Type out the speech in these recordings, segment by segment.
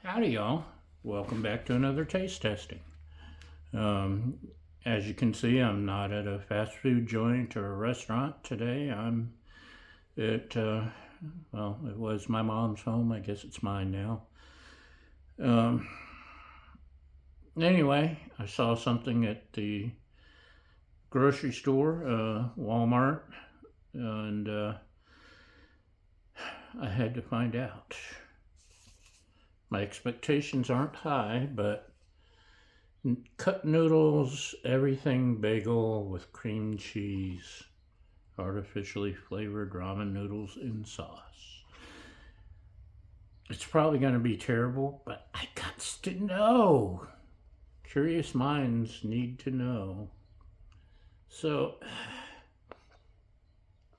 Howdy, y'all. Welcome back to another taste testing. Um, as you can see, I'm not at a fast food joint or a restaurant today. I'm at, it was my mom's home. I guess it's mine now. Um, anyway, I saw something at the grocery store, Walmart, and I had to find out. My expectations aren't high, but cup noodles, everything bagel with cream cheese, artificially flavored ramen noodles in sauce. It's probably going to be terrible, but I got to know. Curious minds need to know. So,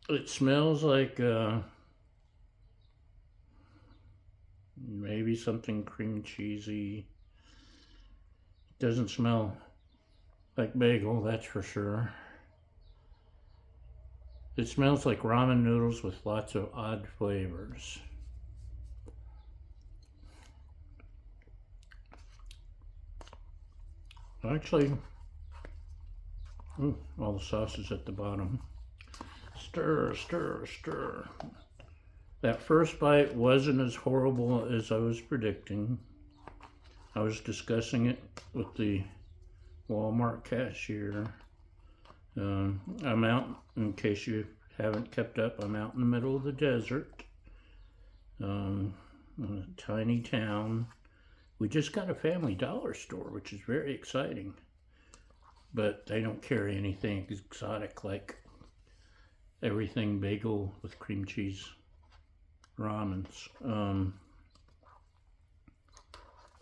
it smells like maybe something cream cheesy. Doesn't smell like bagel, that's for sure. It smells like ramen noodles with lots of odd flavors. Actually, all the sauce is at the bottom. Stir, stir, stir. That first bite wasn't as horrible as I was predicting. I was discussing it with the Walmart cashier. I'm out, in case you haven't kept up, I'm out in the middle of the desert, in a tiny town. We just got a Family Dollar store, which is very exciting, but they don't carry anything exotic like everything bagel with cream cheese ramens.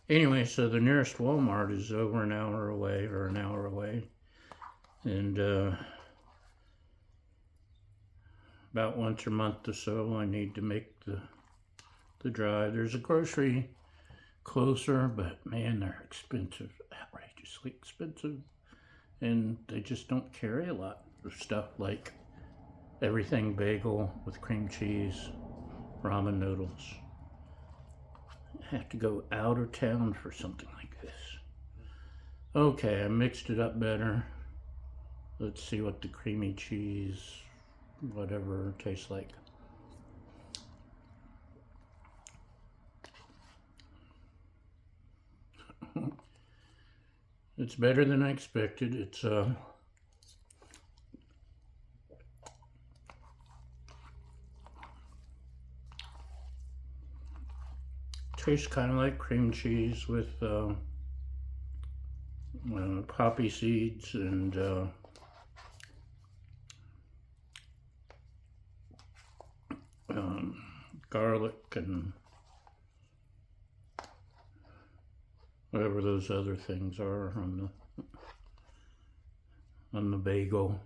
Anyway, so the nearest Walmart is over an hour away, and about once a month or so I need to make the drive. There's a grocery closer, but man, they're expensive, outrageously expensive, and they just don't carry a lot of stuff like everything bagel with cream cheese, ramen noodles. I have to go out of town for something like this. Okay, I mixed it up better. Let's see what the creamy cheese, whatever, tastes like. It's better than I expected. It's tastes kind of like cream cheese with poppy seeds and garlic and whatever those other things are on the bagel.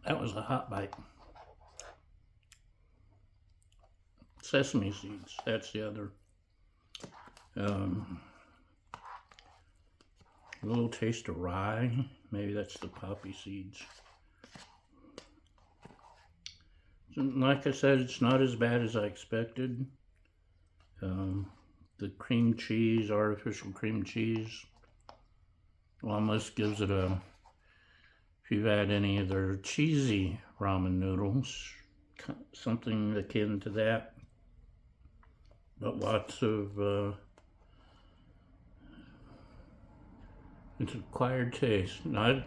That was a hot bite. Sesame seeds, that's the other. A little taste of rye, maybe that's the poppy seeds. Like I said, it's not as bad as I expected. The cream cheese, artificial cream cheese, almost gives it a, if you've had any of their cheesy ramen noodles, something akin to that. But lots of, it's acquired taste. I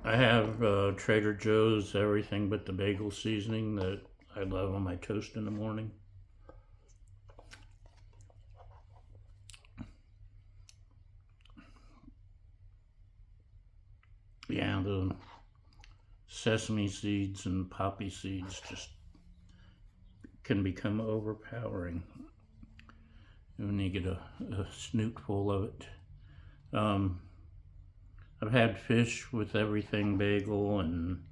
have Trader Joe's everything but the bagel seasoning that I love on my toast in the morning. Yeah, the sesame seeds and poppy seeds just can become overpowering when you get a snootful of it. I've had fish with everything bagel and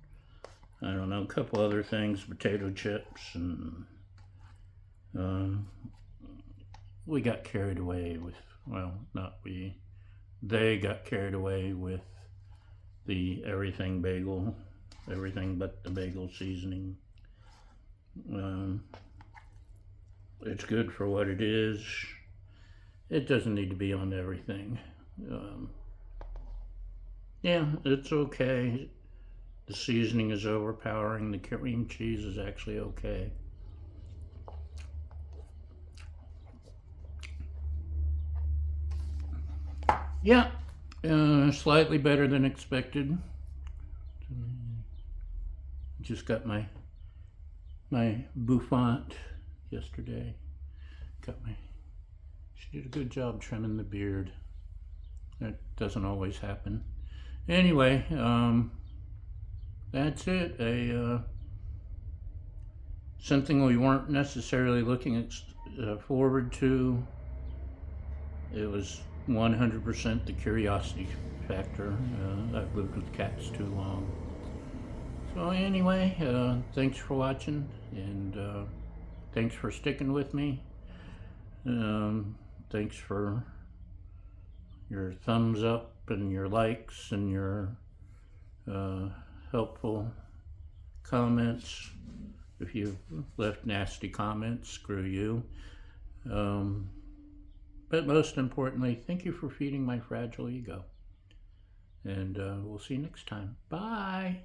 I don't know, a couple other things, potato chips, and we got carried away with, well, not we, they got carried away with the everything bagel, everything but the bagel seasoning. It's good for what it is. It doesn't need to be on everything. Yeah, it's okay. The seasoning is overpowering. The cream cheese is actually okay. Yeah, slightly better than expected. Just got my bouffant yesterday. She did a good job trimming the beard. That doesn't always happen. Anyway, that's it. Something we weren't necessarily looking forward to. It was 100% the curiosity factor. I've lived with cats too long. So anyway, thanks for watching, and thanks for sticking with me. Thanks for your thumbs up and your likes and your helpful comments. If you've left nasty comments, screw you. But most importantly, thank you for feeding my fragile ego. And we'll see you next time. Bye.